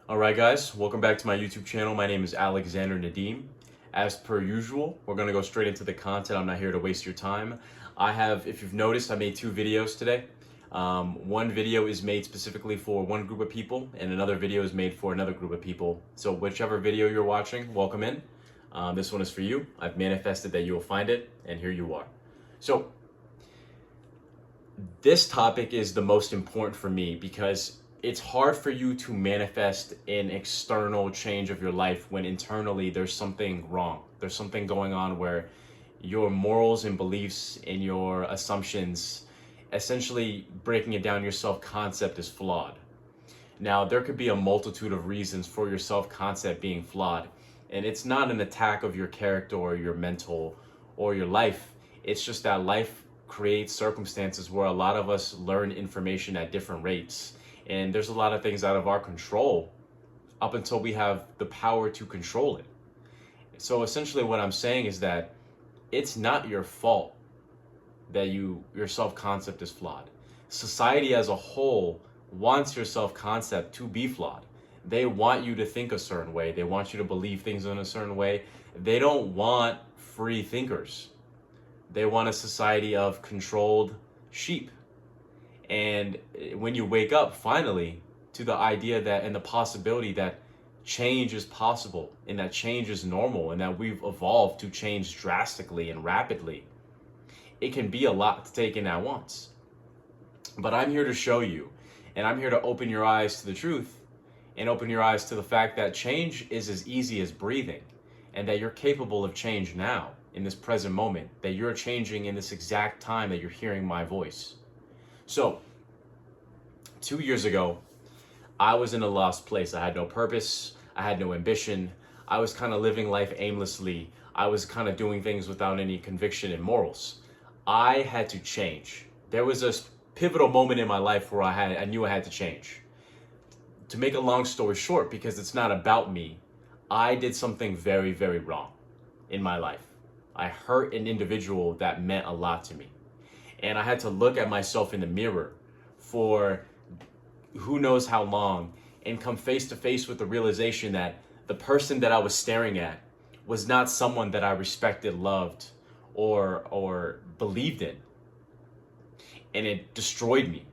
Alright guys, welcome back to my YouTube channel. My name is Alexander Nadeem. As per usual, we're going to go straight into the content. I'm not here to waste your time. If you've noticed, I made two videos today. One video is made specifically for one group of people, and another video is made for another group of people. So whichever video you're watching, welcome in. This one is for you. I've manifested that you will find it, and here you are. So this topic is the most important for me because it's hard for you to manifest an external change of your life when internally there's something wrong. There's something going on where your morals and beliefs and your assumptions, essentially breaking it down, your self-concept is flawed. Now, there could be a multitude of reasons for your self-concept being flawed, and it's not an attack of your character or your mental or your life. It's just that life creates circumstances where a lot of us learn information at different rates. And there's a lot of things out of our control up until we have the power to control it. So essentially what I'm saying is that it's not your fault that your self-concept is flawed. Society as a whole wants your self-concept to be flawed. They want you to think a certain way. They want you to believe things in a certain way. They don't want free thinkers. They want a society of controlled sheep. And when you wake up finally to the idea that and the possibility that change is possible and that change is normal and that we've evolved to change drastically and rapidly, it can be a lot to take in at once. But I'm here to show you, and I'm here to open your eyes to the truth and open your eyes to the fact that change is as easy as breathing, and that you're capable of change now in this present moment, that you're changing in this exact time that you're hearing my voice. So, 2 years ago, I was in a lost place. I had no purpose. I had no ambition. I was kind of living life aimlessly. I was kind of doing things without any conviction and morals. I had to change. There was a pivotal moment in my life where I knew I had to change. To make a long story short, because it's not about me, I did something very, very wrong in my life. I hurt an individual that meant a lot to me. And I had to look at myself in the mirror for who knows how long and come face to face with the realization that the person that I was staring at was not someone that I respected, loved, or believed in. And it destroyed me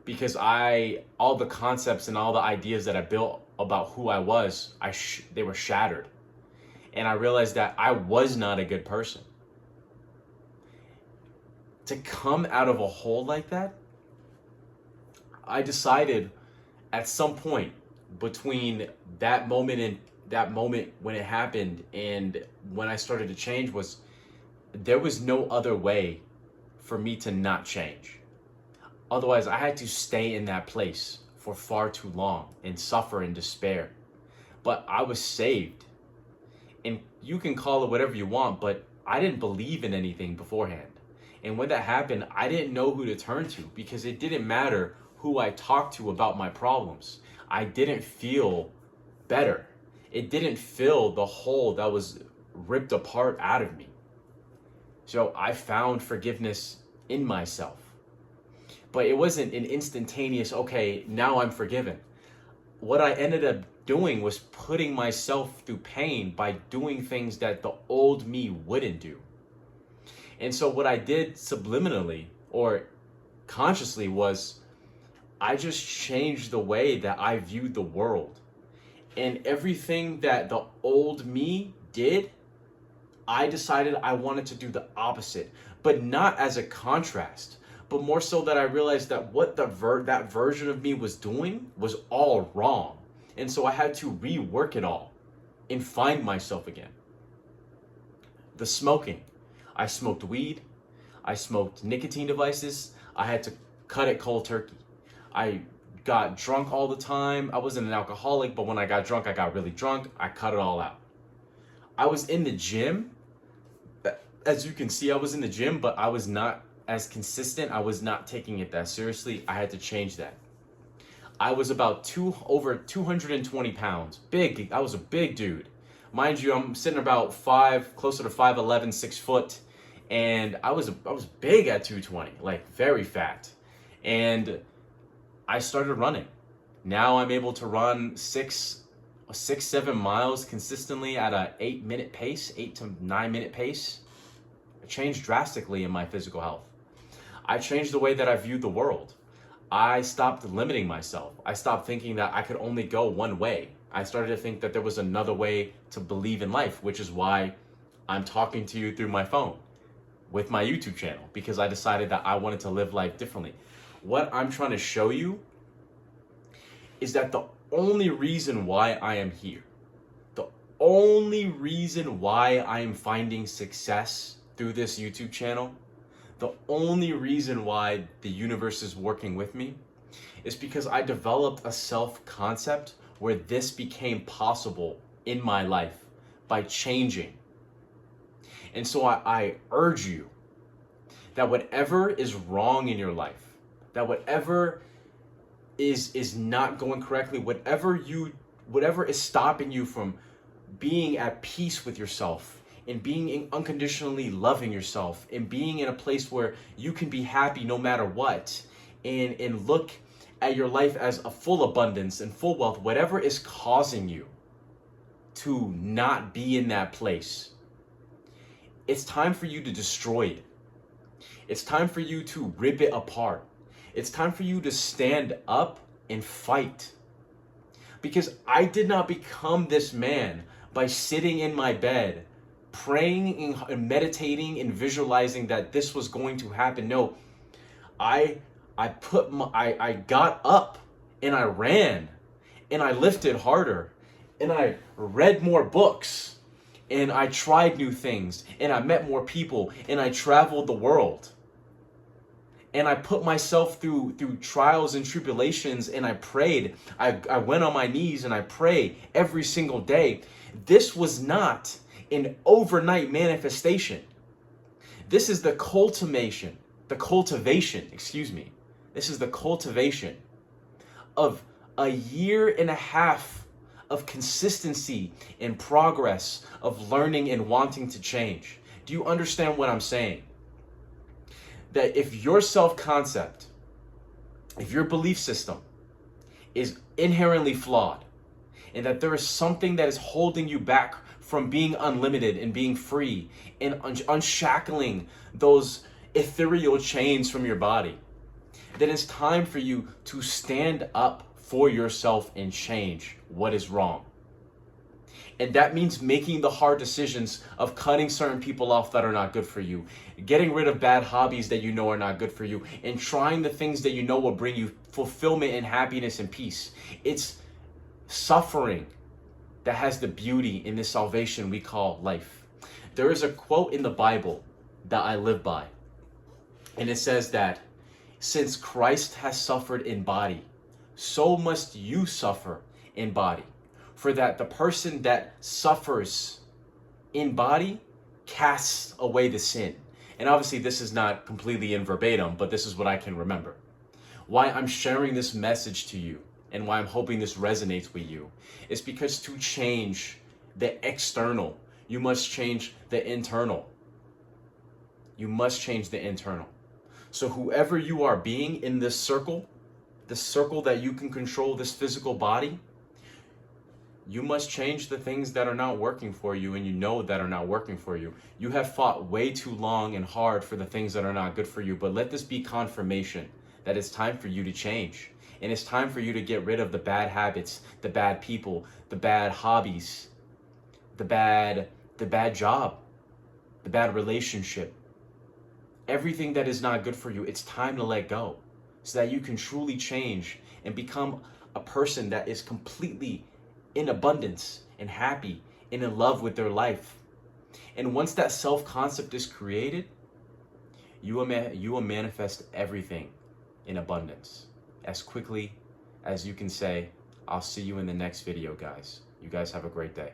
because all the concepts and all the ideas that I built about who I was, they were shattered. And I realized that I was not a good person. To come out of a hole like that, I decided at some point between that moment and that moment when it happened and when I started to change there was no other way for me to not change. Otherwise, I had to stay in that place for far too long and suffer in despair. But I was saved. And you can call it whatever you want, but I didn't believe in anything beforehand. And when that happened, I didn't know who to turn to because it didn't matter who I talked to about my problems. I didn't feel better. It didn't fill the hole that was ripped apart out of me. So I found forgiveness in myself. But it wasn't an instantaneous, okay, now I'm forgiven. What I ended up doing was putting myself through pain by doing things that the old me wouldn't do. And so what I did subliminally or consciously was I just changed the way that I viewed the world. And everything that the old me did, I decided I wanted to do the opposite, but not as a contrast, but more so that I realized that what that version of me was doing was all wrong. And so I had to rework it all and find myself again. The smoking. I smoked weed. I smoked nicotine devices. I had to cut it cold turkey. I got drunk all the time. I wasn't an alcoholic, but when I got drunk, I got really drunk. I cut it all out. I was in the gym. As you can see, I was in the gym, but I was not as consistent. I was not taking it that seriously. I had to change that. I was about over 220 pounds. Big. I was a big dude. Mind you, I'm sitting about closer to 5'11", 6 foot. And I was big at 220, like very fat. And I started running. Now I'm able to run 6 6-7 miles consistently at a 8-minute pace, 8 to 9 minute pace, it changed drastically in my physical health. I changed the way that I viewed the world. I stopped limiting myself. I stopped thinking that I could only go one way. I started to think that there was another way to believe in life, which is why I'm talking to you through my phone with my YouTube channel, because I decided that I wanted to live life differently. What I'm trying to show you is that the only reason why I am here, the only reason why I am finding success through this YouTube channel, the only reason why the universe is working with me is because I developed a self-concept where this became possible in my life by changing. And so I urge you that whatever is wrong in your life, that whatever is not going correctly, whatever is stopping you from being at peace with yourself and being unconditionally loving yourself and being in a place where you can be happy no matter what, and look at your life as a full abundance and full wealth, whatever is causing you to not be in that place, it's time for you to destroy it. It's time for you to rip it apart. It's time for you to stand up and fight. Because I did not become this man by sitting in my bed, praying and meditating and visualizing that this was going to happen. No, I got up and I ran and I lifted harder and I read more books and I tried new things and I met more people and I traveled the world. And I put myself through trials and tribulations, and I prayed. I went on my knees and I prayed every single day. This was not an overnight manifestation. This is the cultivation. This is the cultivation of a year and a half of consistency and progress, of learning and wanting to change. Do you understand what I'm saying? That if your self-concept, if your belief system is inherently flawed, and that there is something that is holding you back from being unlimited and being free and unshackling those ethereal chains from your body, then it's time for you to stand up for yourself and change what is wrong. And that means making the hard decisions of cutting certain people off that are not good for you, getting rid of bad hobbies that you know are not good for you, and trying the things that you know will bring you fulfillment and happiness and peace. It's suffering that has the beauty in this salvation we call life. There is a quote in the Bible that I live by, and it says that since Christ has suffered in body, so must you suffer in body. For that the person that suffers in body casts away the sin. And obviously this is not completely in verbatim, but this is what I can remember. Why I'm sharing this message to you and why I'm hoping this resonates with you is because to change the external, you must change the internal. You must change the internal. So whoever you are being in this circle, the circle that you can control, this physical body, you must change the things that are not working for you, and you know that are not working for you. You have fought way too long and hard for the things that are not good for you, but let this be confirmation that it's time for you to change. And it's time for you to get rid of the bad habits, the bad people, the bad hobbies, the bad job, the bad relationship. Everything that is not good for you, it's time to let go so that you can truly change and become a person that is completely in abundance and happy and in love with their life. And once that self-concept is created, you will manifest everything in abundance as quickly as you can say, I'll see you in the next video, guys. You guys have a great day.